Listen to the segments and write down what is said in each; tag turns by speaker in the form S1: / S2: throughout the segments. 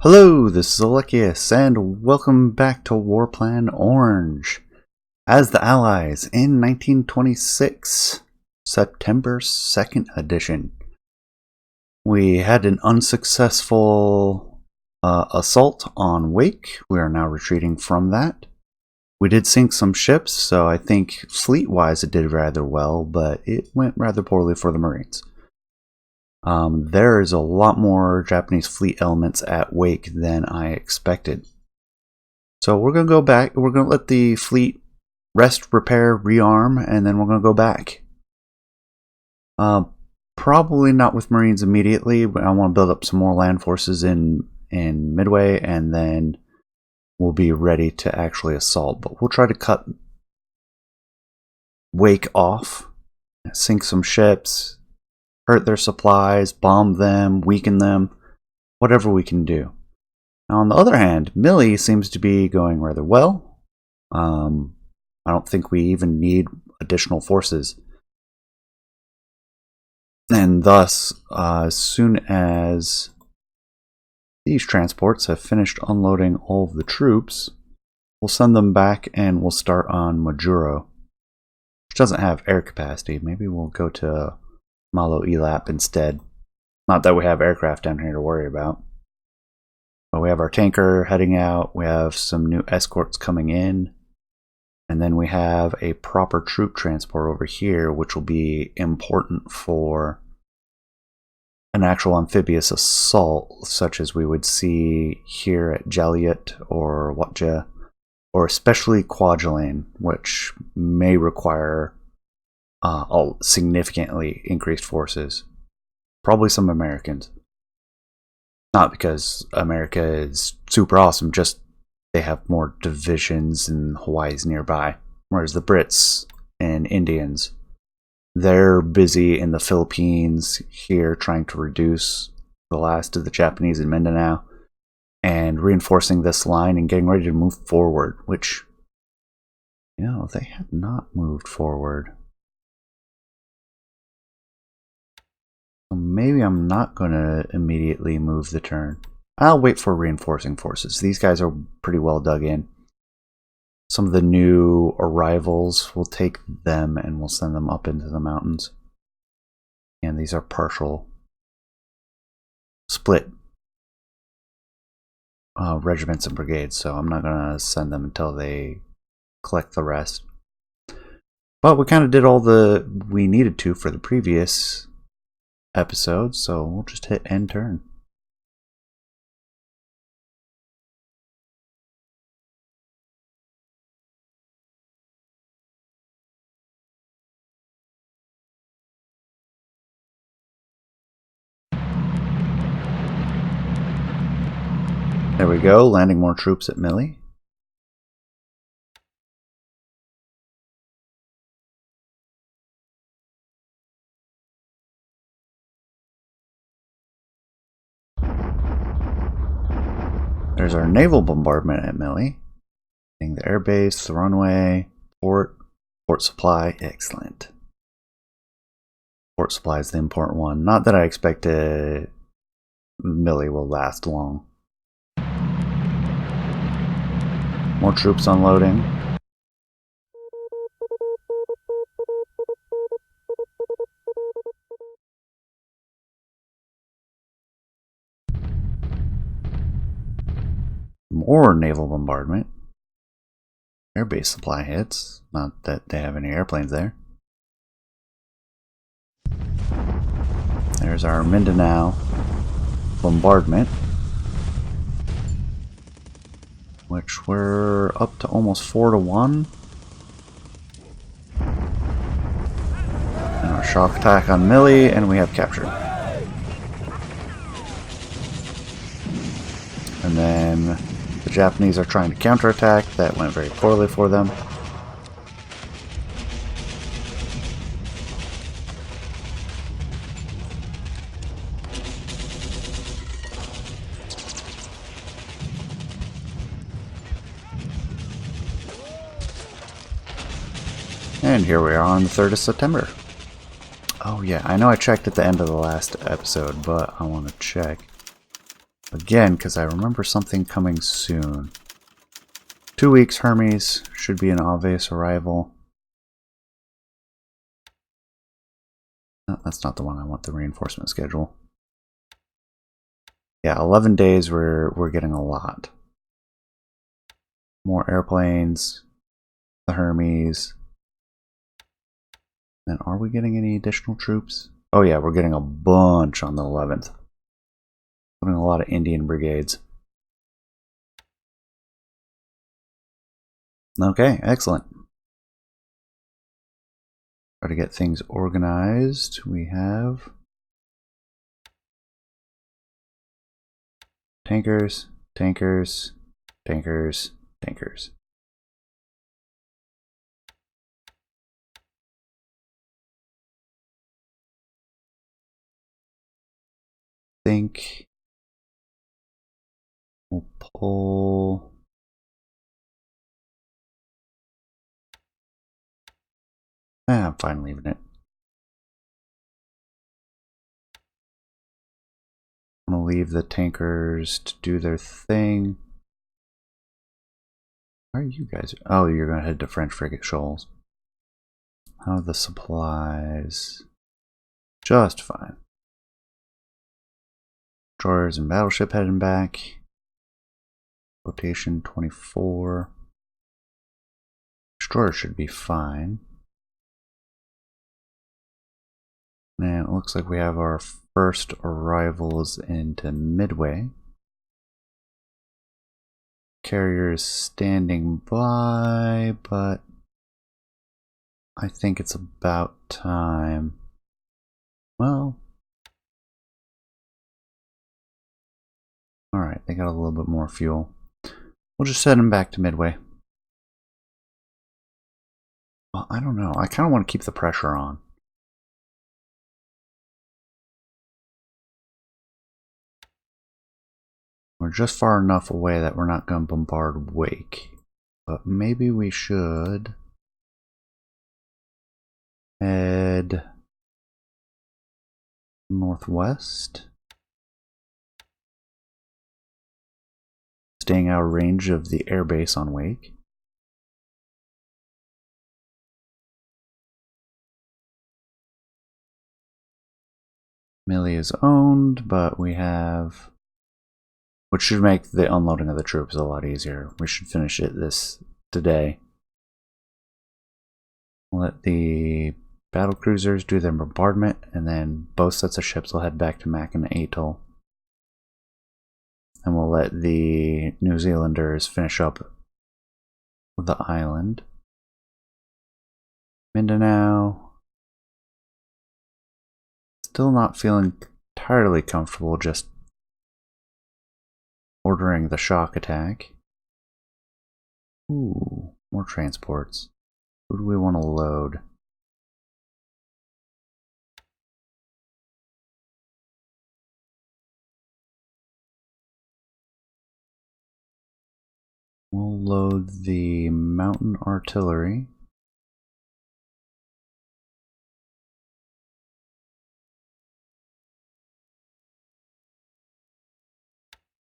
S1: Hello, this is Alekius, and welcome back to Warplan Orange. As the Allies in 1926, September 2nd edition. We had an unsuccessful assault on Wake. We are now retreating from that. We did sink some ships, so I think fleet-wise it did rather well, but it went rather poorly for the Marines. There is a lot more Japanese fleet elements at Wake than I expected. So we're going to go back. We're going to let the fleet rest, repair, rearm, and then we're going to go back. Probably not with Marines immediately, but I want to build up some more land forces in Midway, and then we'll be ready to actually assault. But we'll try to cut Wake off, sink some ships, hurt their supplies, bomb them, weaken them, whatever we can do. Now, on the other hand, Millie seems to be going rather well. I don't think we even need additional forces. And thus, as soon as these transports have finished unloading all of the troops, we'll send them back and we'll start on Majuro, which doesn't have air capacity. Maybe we'll go to Malo Elap instead. Not that we have aircraft down here to worry about. But we have our tanker heading out, we have some new escorts coming in, and then we have a proper troop transport over here, which will be important for an actual amphibious assault, such as we would see here at Jaliet or Watja, or especially Kwajalein, which may require significantly increased forces. Probably some Americans. Not because America is super awesome, just they have more divisions and Hawaii's nearby. Whereas the Brits and Indians, they're busy in the Philippines here trying to reduce the last of the Japanese in Mindanao and reinforcing this line and getting ready to move forward, which, you know, they had not moved forward. Maybe I'm not going to immediately move the turn. I'll wait for reinforcing forces. These guys are pretty well dug in. Some of the new arrivals, we'll take them and we'll send them up into the mountains. And these are partial split regiments and brigades, so I'm not going to send them until they collect the rest. But we kind of did all we needed to for the previous episode, so we'll just hit end turn. There we go, landing more troops at Millie. There's our naval bombardment at Millie. Getting the airbase, the runway, port supply, excellent. Port supply is the important one. Not that I expect Millie will last long. More troops unloading. More naval bombardment. Airbase supply hits. Not that they have any airplanes there. There's our Mindanao bombardment, which we're up to almost 4-1. And our shock attack on Millie, and we have captured. And then the Japanese are trying to counterattack. That went very poorly for them. And here we are on the 3rd of September. Oh yeah, I know I checked at the end of the last episode, but I want to check. Again, because I remember something coming soon. 2 weeks, Hermes should be an obvious arrival. No, that's not the one I want, the reinforcement schedule. Yeah, 11 days, we're getting a lot. More airplanes, the Hermes. And are we getting any additional troops? Oh yeah, we're getting a bunch on the 11th. Putting a lot of Indian brigades. Okay, excellent. Try to get things organized. We have tankers, tankers, tankers, tankers. Think we'll pull. I'm fine leaving it. I'm gonna leave the tankers to do their thing. Where are you guys? Oh, you're gonna head to French frigate shoals. How are the supplies? Just fine. Destroyers and battleship heading back. Rotation 24. Destroyer should be fine. And it looks like we have our first arrivals into Midway. Carrier is standing by, but I think it's about time. Well, alright, they got a little bit more fuel. We'll just send them back to Midway. Well, I don't know. I kind of want to keep the pressure on. We're just far enough away that we're not going to bombard Wake. But maybe we should head northwest. Staying out of range of the airbase on Wake. Millie is owned, but we have... which should make the unloading of the troops a lot easier. We should finish it today. Let the battle cruisers do their bombardment, and then both sets of ships will head back to Mac and Atoll. And we'll let the New Zealanders finish up the island. Mindanao. Still not feeling entirely comfortable just ordering the shock attack. Ooh, more transports. Who do we want to load? We'll load the mountain artillery.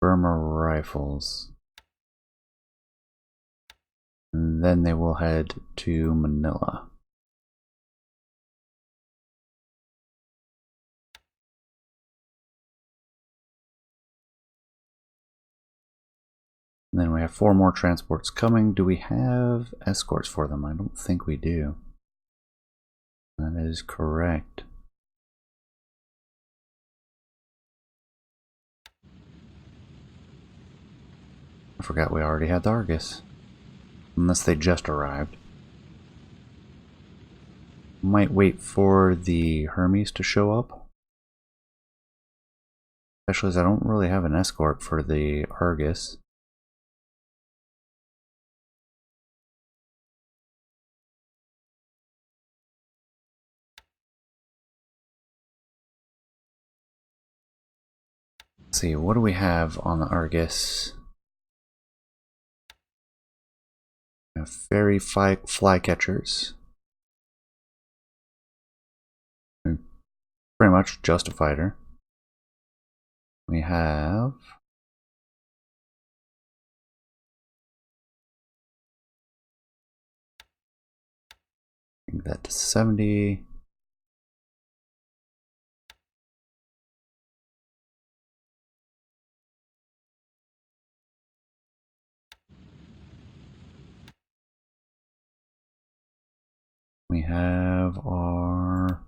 S1: Burma rifles. And then they will head to Manila. And then we have 4 more transports coming. Do we have escorts for them? I don't think we do. That is correct. I forgot we already had the Argus. Unless they just arrived. Might wait for the Hermes to show up. Especially as I don't really have an escort for the Argus. Let's see, what do we have on the Argus? We have ferry flycatchers. Pretty much just a fighter. We have Bring that to 70. We have our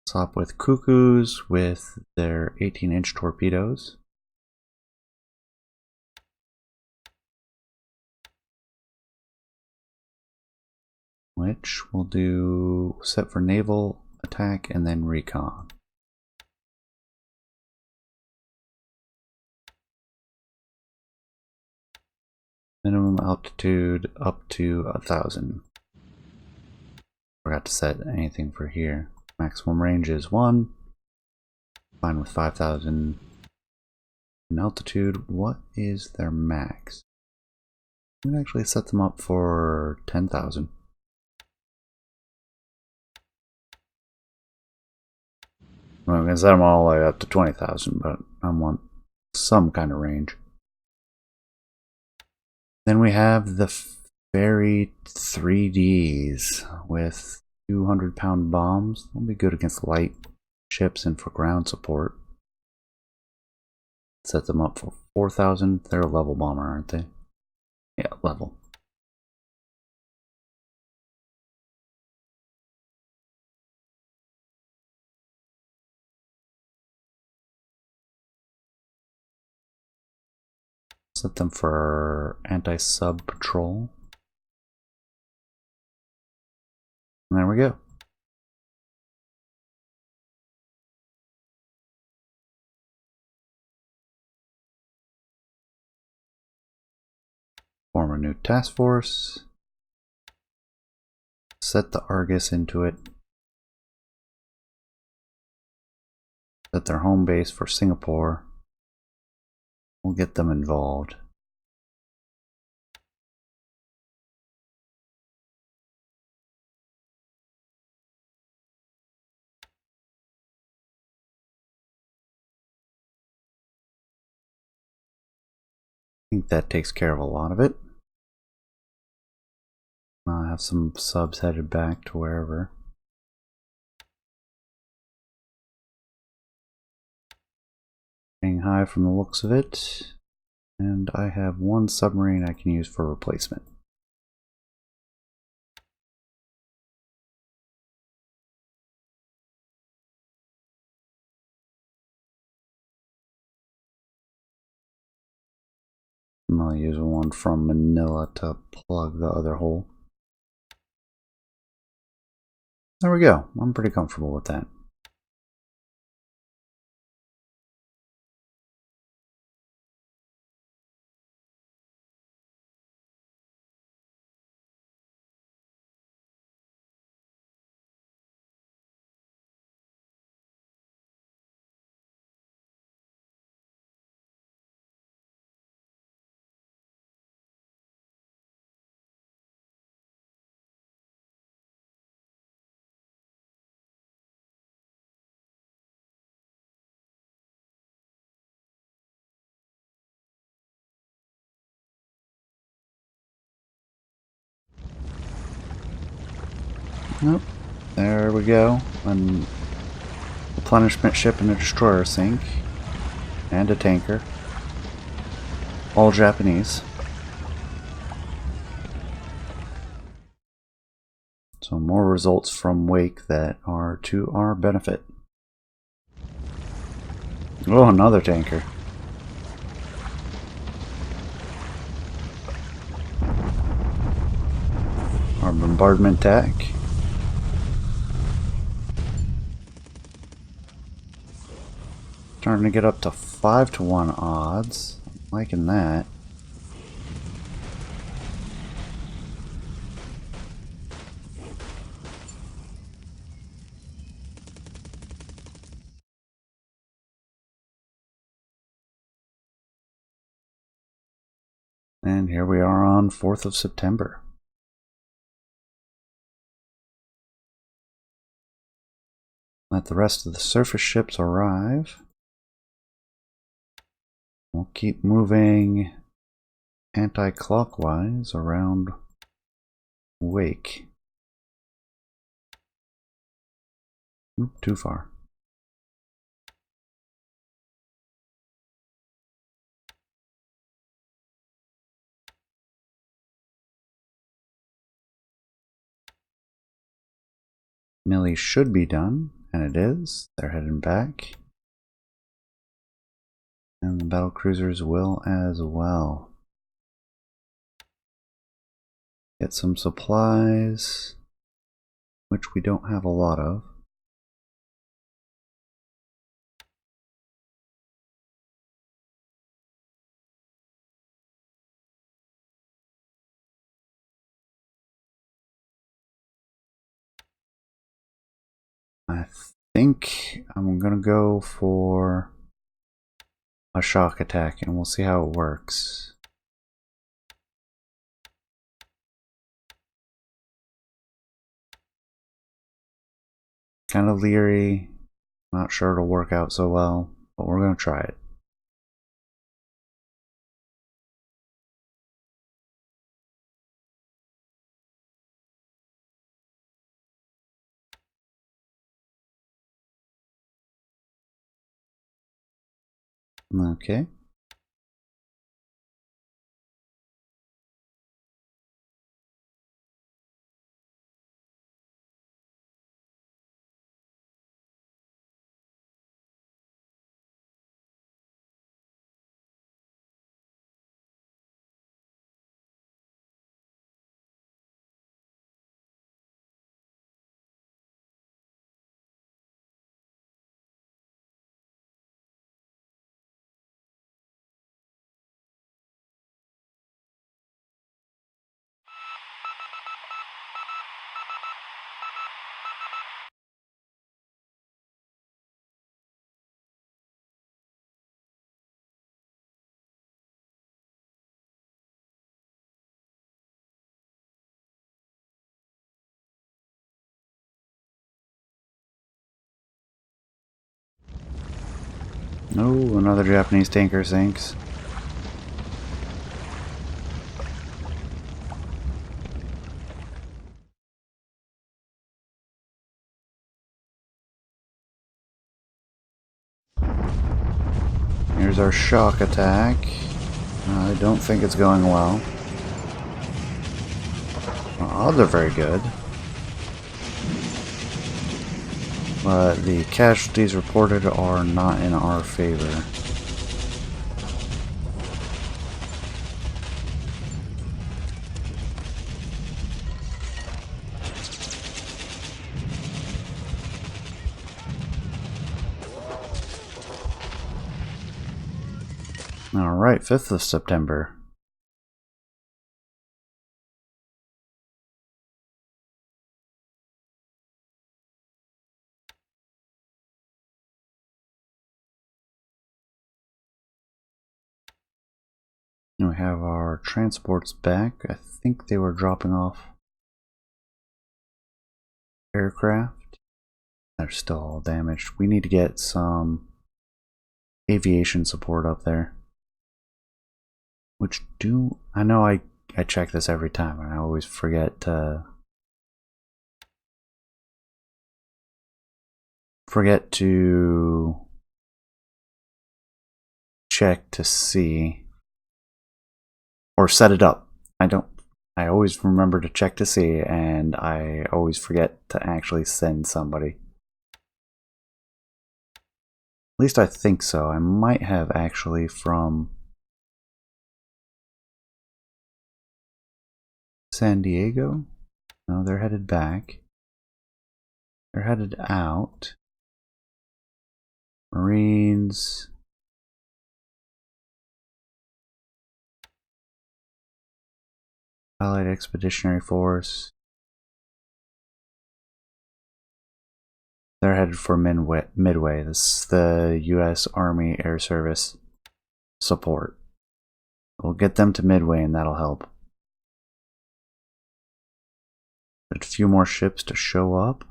S1: Sopwith Cuckoos with their 18-inch torpedoes. Which we'll do set for naval attack and then recon. Minimum altitude up to 1,000. Forgot to set anything for here. Maximum range is 1. Fine with 5,000. In altitude, what is their max? We can actually set them up for 10,000. Well, we can set them all the way up to 20,000, but I want some kind of range. Then we have the Ferry 3Ds with 200-pound bombs. They'll be good against light ships and for ground support. Set them up for 4,000. They're a level bomber, aren't they? Yeah, level. Set them for anti-sub patrol. And there we go. Form a new task force. Set the Argus into it. Set their home base for Singapore. We'll get them involved. I think that takes care of a lot of it. I'll have some subs headed back to wherever. Getting high from the looks of it. And I have one submarine I can use for replacement. And I'll use one from Manila to plug the other hole. There we go. I'm pretty comfortable with that. Nope. There we go. A replenishment ship and a destroyer sink. And a tanker. All Japanese. So more results from Wake that are to our benefit. Oh, another tanker. Our bombardment attack. Starting to get up to 5-to-1 odds. I'm liking that. And here we are on 4th of September. Let the rest of the surface ships arrive. We'll keep moving anti-clockwise around Wake. Oop, too far. Millie should be done, and it is. They're heading back. And the battle cruisers will as well. Get some supplies, which we don't have a lot of. I think I'm gonna go for a shock attack and we'll see how it works. Kind of leery, not sure it'll work out so well, but we're gonna try it. Okay. No, another Japanese tanker sinks. Here's our shock attack. I don't think it's going well. Our odds are very good. But the casualties reported are not in our favor. Alright, 5th of September. And we have our transports back. I think they were dropping off aircraft. They're still all damaged. We need to get some aviation support up there. Which I know I check this every time and I always forget to check to see or set it up. I always remember to check to see and I always forget to actually send somebody. At least I think so. I might have actually from San Diego. No, they're headed back. They're headed out. Marines. Allied Expeditionary Force. They're headed for Midway. This is the U.S. Army Air Service support. We'll get them to Midway and that'll help. A few more ships to show up.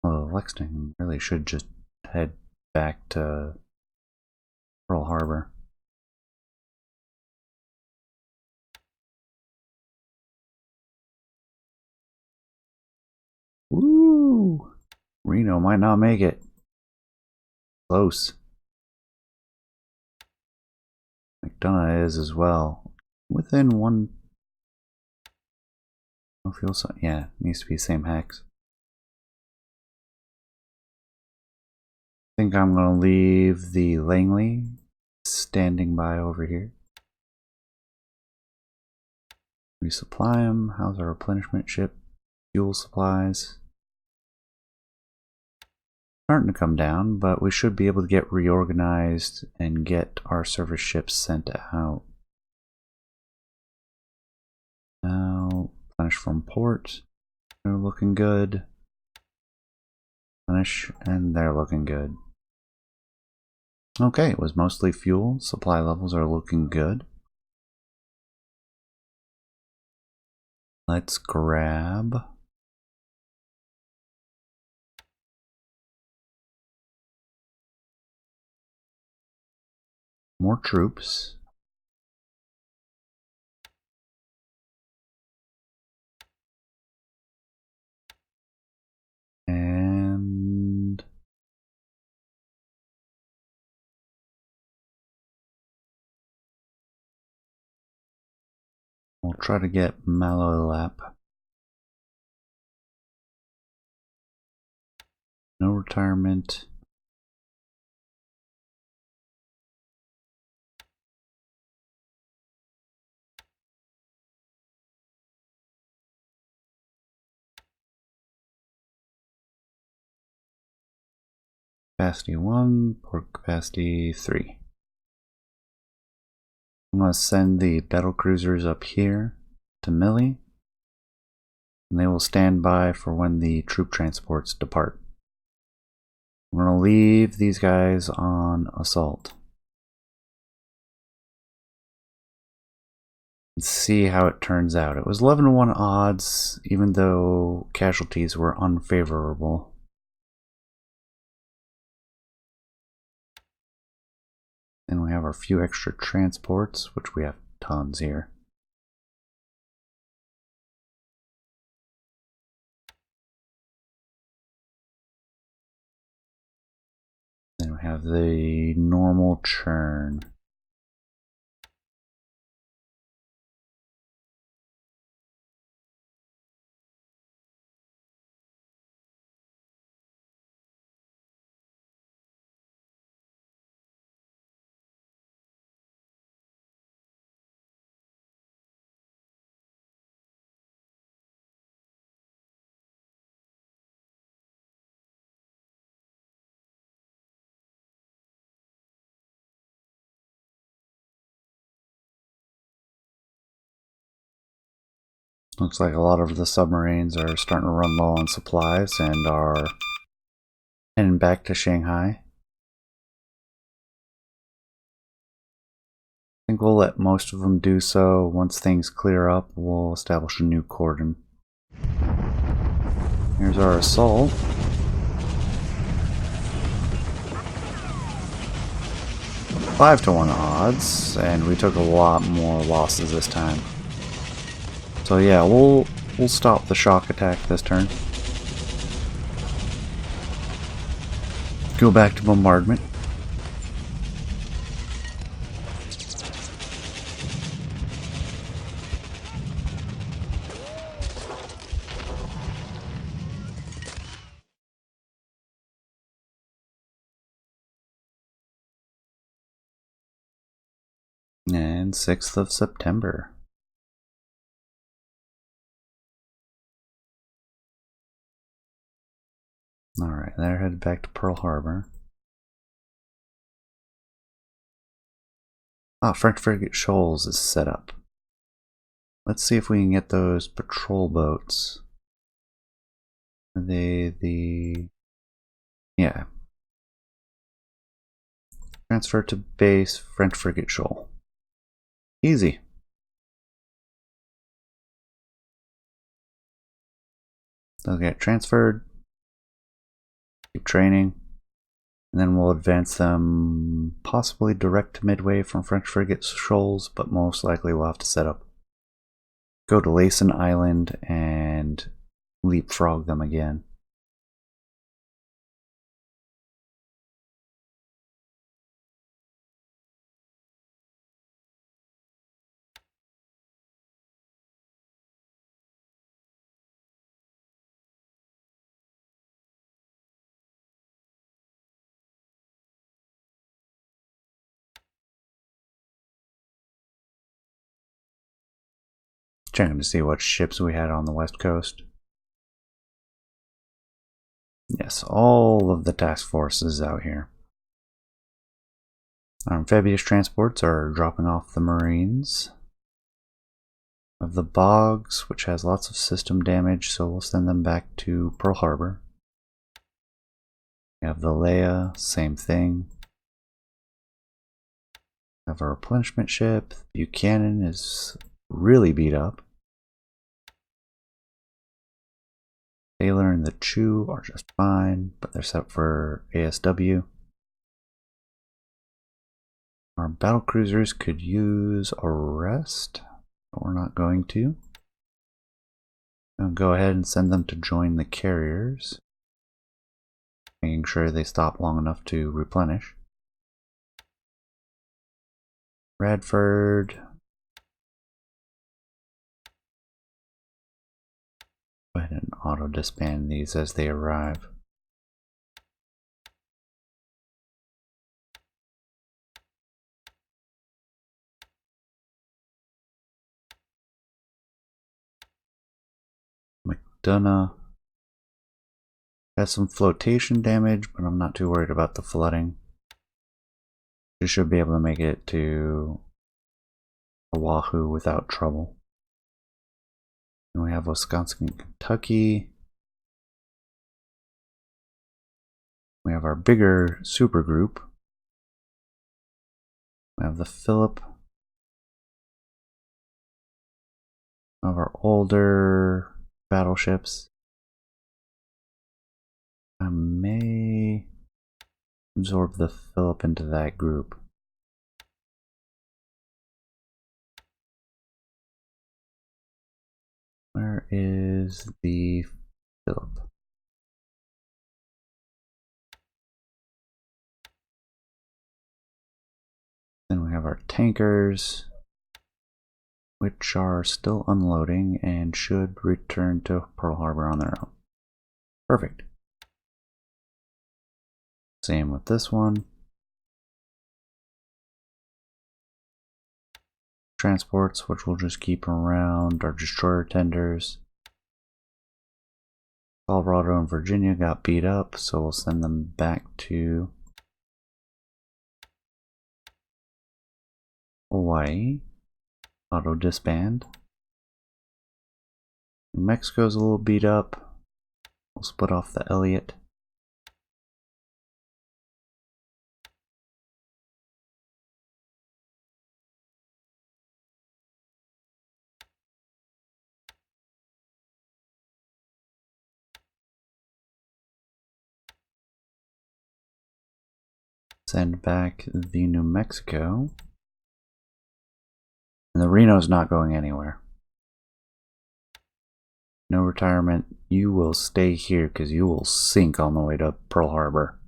S1: Well, Lexington really should just head back to Pearl Harbor. Woo! Woo! Reno might not make it. Close. McDonough is as well. Within one. No fuel cell. Yeah, needs to be same hex. I think I'm going to leave the Langley standing by over here. Resupply them. How's our replenishment ship? Fuel supplies. Starting to come down, but we should be able to get reorganized and get our service ships sent out. Now, replenish from port. They're looking good. Replenish, and they're looking good. Okay, it was mostly fuel. Supply levels are looking good. Let's grab more troops. And we'll try to get Malolap. No retirement. Capacity 1, port capacity 3. I'm going to send the battle cruisers up here to Millie, and they will stand by for when the troop transports depart. I'm going to leave these guys on assault. Let's see how it turns out. It was 11-1 odds, even though casualties were unfavorable. Then we have our few extra transports, which we have tons here. Then we have the normal churn. Looks like a lot of the submarines are starting to run low on supplies and are heading back to Shanghai. I think we'll let most of them do so. Once things clear up, we'll establish a new cordon. Here's our assault. Five to 1 odds, and we took a lot more losses this time. So yeah, we'll stop the shock attack this turn. Go back to bombardment. And 6th of September. Alright, they're headed back to Pearl Harbor. Ah, French frigate Shoals is set up. Let's see if we can get those patrol boats. Are they the... Yeah. Transfer to base, French frigate Shoal. Easy. They'll get transferred. Keep training. And then we'll advance them possibly direct to Midway from French frigate Shoals, but most likely we'll have to set up. Go to Laysan Island and leapfrog them again. Checking to see what ships we had on the west coast. Yes, all of the task force is out here. Our amphibious transports are dropping off the Marines. Of the Bogs, which has lots of system damage, so we'll send them back to Pearl Harbor. We have the Leia, same thing. We have a replenishment ship. Buchanan is really beat up. Taylor and the Chew are just fine, but they're set for ASW. Our battle cruisers could use a rest, but we're not going to. I'll go ahead and send them to join the carriers, making sure they stop long enough to replenish. Radford. Go ahead and auto disband these as they arrive. McDonough has some flotation damage, but I'm not too worried about the flooding. You should be able to make it to Oahu without trouble. And we have Wisconsin and Kentucky. We have our bigger super group. We have the Philip. We have our older battleships. I may absorb the Philip into that group. Where is the Philip? Then we have our tankers, which are still unloading and should return to Pearl Harbor on their own. Perfect. Same with this one. Transports, which we'll just keep around, our destroyer tenders. Colorado and Virginia got beat up, so we'll send them back to Hawaii. Auto disband. New Mexico's a little beat up. We'll split off the Elliott. Send back the New Mexico. And the Reno's not going anywhere. No retirement. You will stay here because you will sink on the way to Pearl Harbor.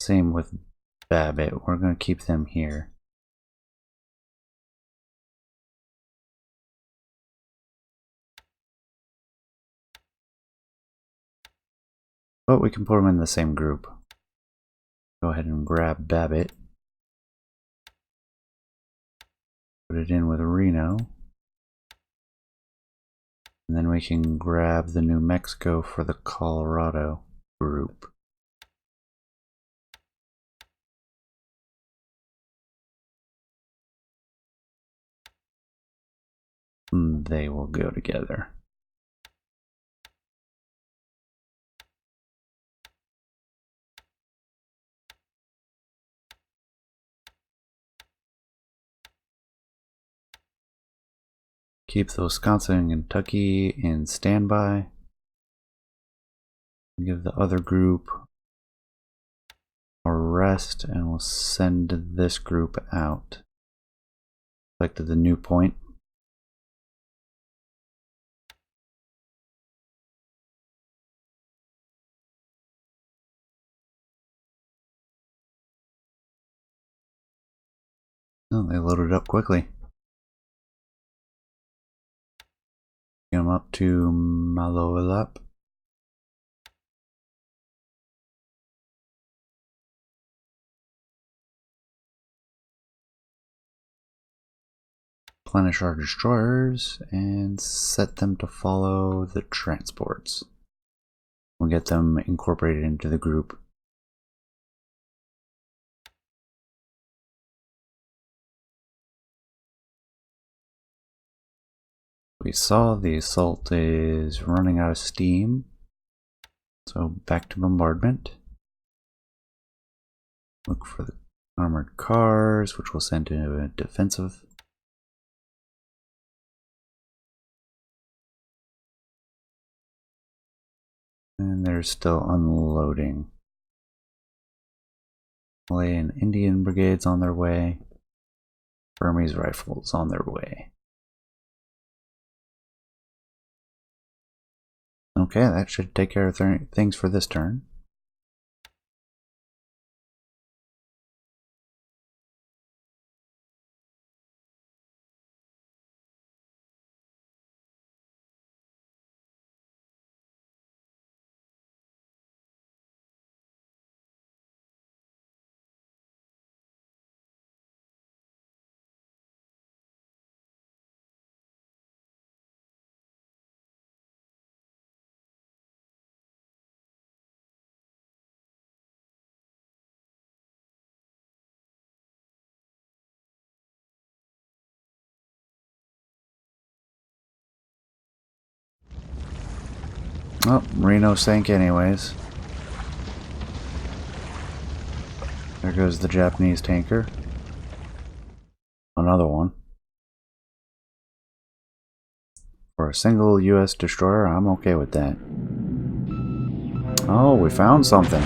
S1: Same with Babbitt. We're going to keep them here. But we can put them in the same group. Go ahead and grab Babbitt. Put it in with Reno. And then we can grab the New Mexico for the Colorado group. And they will go together. Keep the Wisconsin and Kentucky in standby. Give the other group a rest, and we'll send this group out. Back to the new point. Oh, they loaded up quickly. Get them up to Maloelap. replenish our destroyers and set them to follow the transports. We'll get them incorporated into the group. We saw the assault is running out of steam, so back to bombardment. Look for the armored cars, which we'll send to a defensive. And they're still unloading. Malay and Indian brigades on their way. Burmese rifles on their way. Okay, that should take care of things for this turn. Oh, Reno sank anyways. There goes the Japanese tanker. Another one. For a single US destroyer, I'm okay with that. Oh, we found something.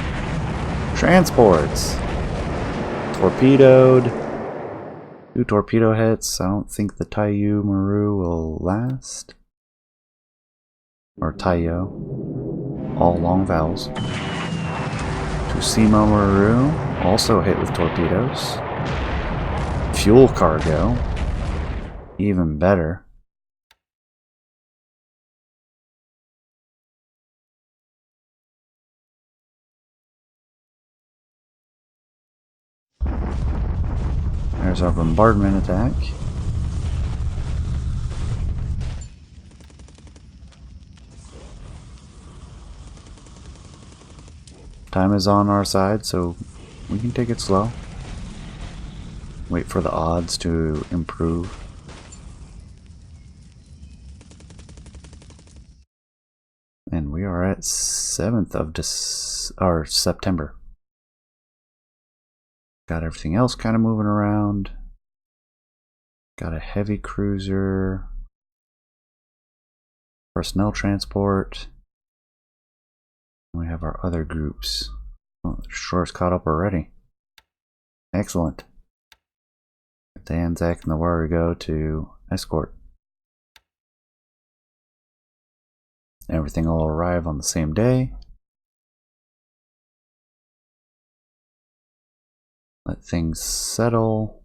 S1: Transports! Torpedoed. 2 torpedo hits. I don't think the Taiyu Maru will last. Or Taiyo. All long vowels. Tsushima Maru, also hit with torpedoes. Fuel cargo. Even better. There's our bombardment attack. Time is on our side, so we can take it slow. Wait for the odds to improve. And we are at 7th of September. Got everything else kind of moving around. Got a heavy cruiser. Personnel transport. We have our other groups. Oh, the destroyer's caught up already. Excellent. The Anzac and the Warrego to escort. Everything will arrive on the same day. Let things settle.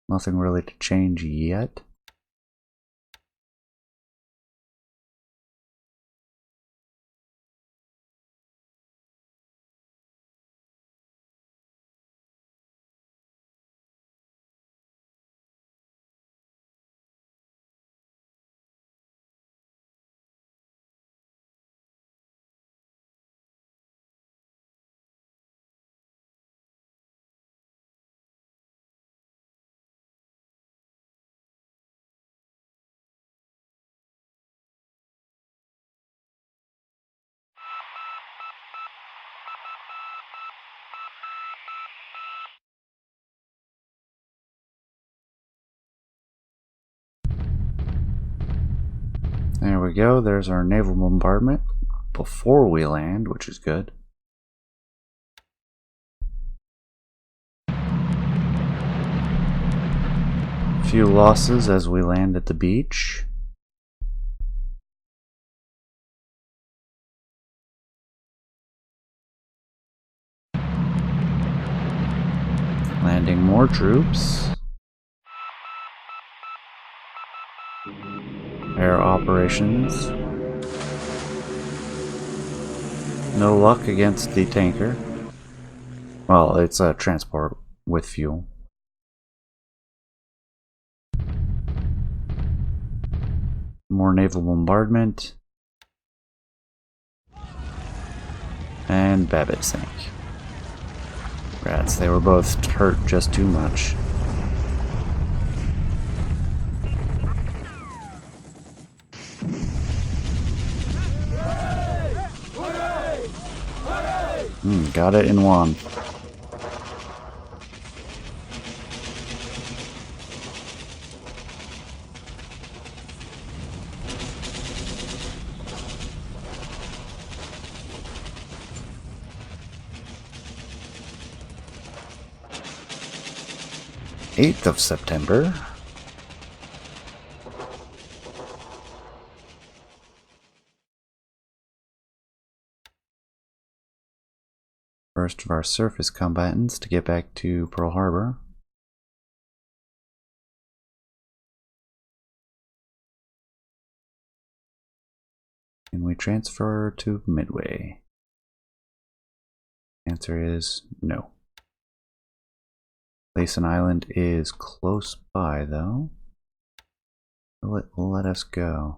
S1: Nothing really to change yet. There we go, there's our naval bombardment before we land, which is good. Few losses as we land at the beach. Landing more troops. Air operations. No luck against the tanker. Well, it's a transport with fuel. More naval bombardment. And Babbitt sank. Rats, they were both hurt just too much. Got it in one. Eighth of September. First of our surface combatants to get back to Pearl Harbor. And we transfer to Midway. Answer is no. Laysan Island is close by, though. Let us go.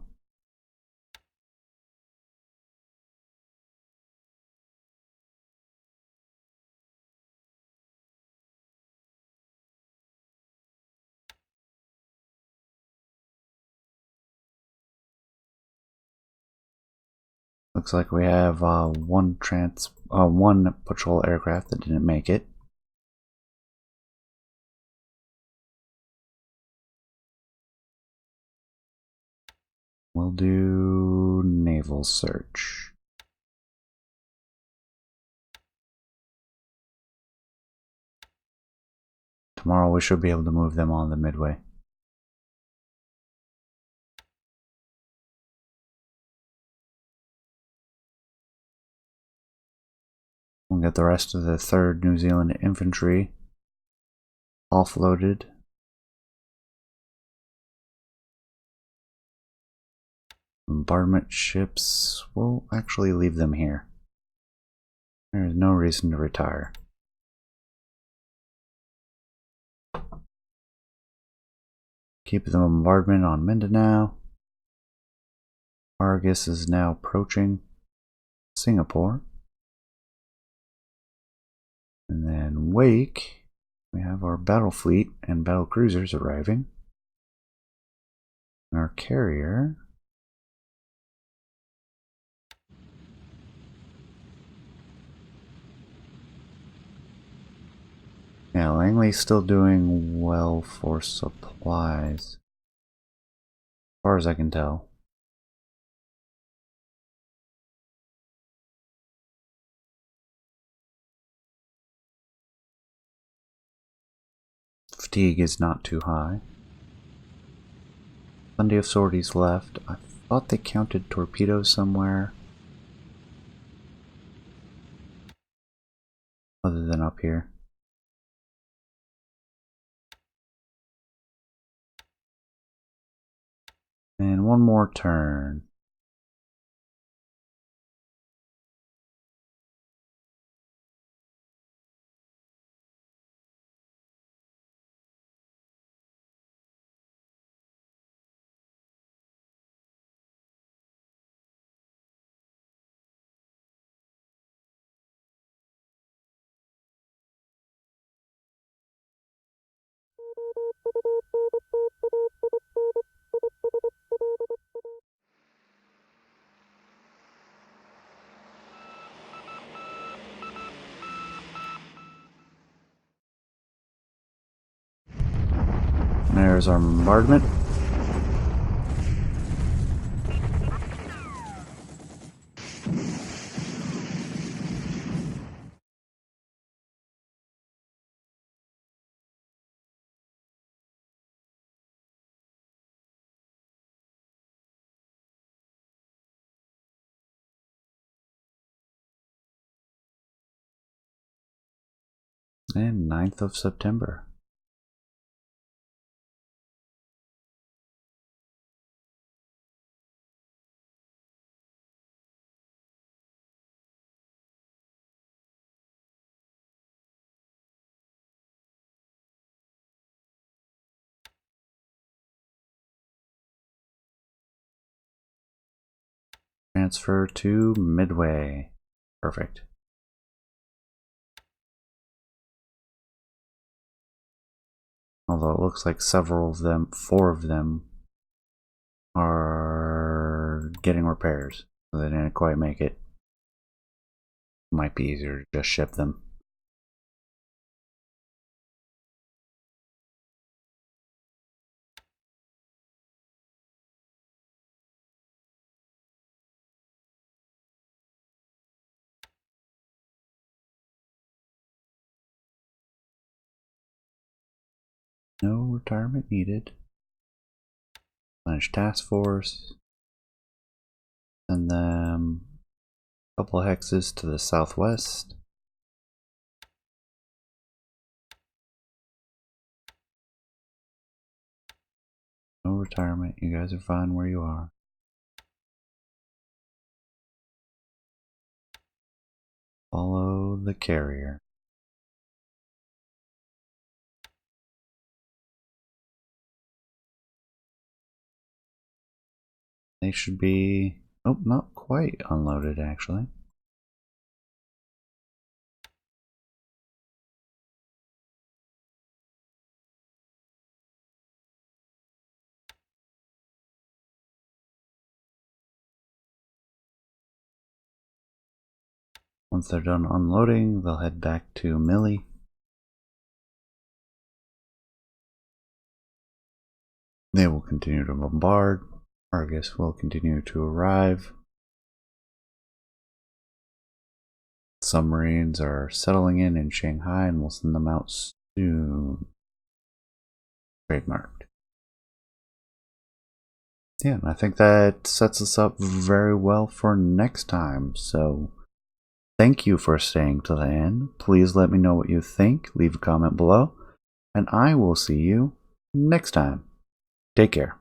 S1: Looks like we have one patrol aircraft that didn't make it. We'll do naval search. Tomorrow we should be able to move them on the Midway. We'll get the rest of the 3rd New Zealand Infantry offloaded. Bombardment ships, we'll actually leave them here. There is no reason to retire. Keep the bombardment on Mindanao. Argus is now approaching Singapore. And then Wake, we have our battle fleet and battle cruisers arriving. And our carrier. Yeah, Langley's still doing well for supplies, as far as I can tell. Fatigue is not too high. Plenty of sorties left. I thought they counted torpedoes somewhere other than up here. And one more turn. There's our bombardment. And 9th of September. transfer to Midway. Perfect. Although it looks like several of them, 4 of them, are getting repairs. So they didn't quite make it. Might be easier to just ship them. No retirement needed. Manage task force. Send them a couple of hexes to the southwest. No retirement. You guys are fine where you are. Follow the carrier. They should be... Oh, not quite unloaded, actually. Once they're done unloading, they'll head back to Millie. They will continue to bombard. Argus will continue to arrive. Submarines are settling in Shanghai and we'll send them out soon. Trademarked. Yeah, and I think that sets us up very well for next time. So thank you for staying to the end. Please let me know what you think. Leave a comment below. And I will see you next time. Take care.